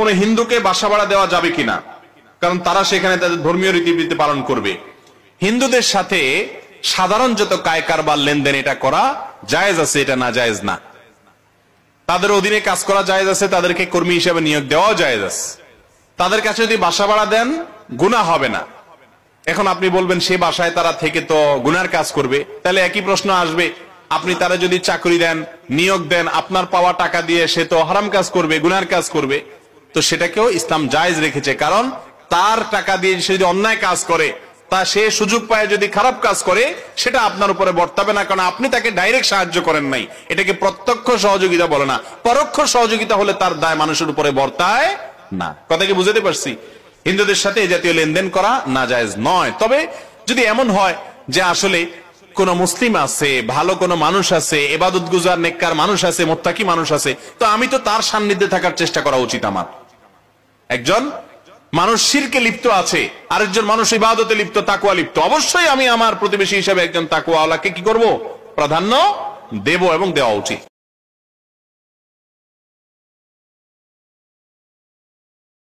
কোনো হিন্দুকে বাসা ভাড়া দেওয়া যাবে কিনা, কারণ তারা সেখানে তাদের ধর্মীয় রীতিনীতি পালন করবে। হিন্দুদের সাথে সাধারণ যত কায় কারবার লেনদেন এটা করা জায়েজ আছে, এটা না জায়েজ না। তাদের অধীনে কাজ করা জায়েজ আছে, তাদেরকে কর্মী হিসেবে নিয়োগ দেওয়াও জায়েজ আছে। তাদের কাছে যদি বাসা ভাড়া দেন গুনাহ হবে না। এখন আপনি বলবেন সে বাসায় তারা থেকে তো গুনার কাজ করবে, তাহলে একই প্রশ্ন আসবে, আপনি তারা যদি চাকরি দেন, নিয়োগ দেন, আপনার পাওয়া টাকা দিয়ে সে তো হারাম কাজ করবে, গুনার কাজ করবে। তো সেটাকেও ইসলাম জায়েজ রেখেছে, কারণ তার টাকা দিয়ে সে যদি অন্যায় কাজ করে, তা সে সুযোগ পায় যদি খারাপ কাজ করে, সেটা আপনার উপরে বর্তাবে না, কারণ আপনি তাকে ডাইরেক্ট সাহায্য করেন নাই। এটাকে প্রত্যক্ষ সহযোগিতা বলে না, পরোক্ষ সহযোগিতা হলে তার দায় মানুষের উপরে বর্তায় না। কথা কি বুঝতে পারছি? হিন্দুদের সাথে এই জাতীয় লেনদেন করা নাজায়েজ নয়। তবে যদি এমন হয় যে আসলে কোন মুসলিম আছে, ভালো কোন মানুষ আছে, ইবাদত গুজার নেককার মানুষ আছে, মুত্তাকি মানুষ আছে, তো আমি তো তার সান্নিধ্যে থাকার চেষ্টা করা উচিত আমার। একজন মানুষ শিরকে লিপ্ত আছে, আরেকজন মানুষ ইবাদতে লিপ্ত, তাকওয়া লিপ্ত, অবশ্যই আমি আমার প্রতিবেশী হিসেবে একজন তাকওয়াওয়ালাকে কি করব? প্রাধান্য দেব এবং দেওয়া উচিত।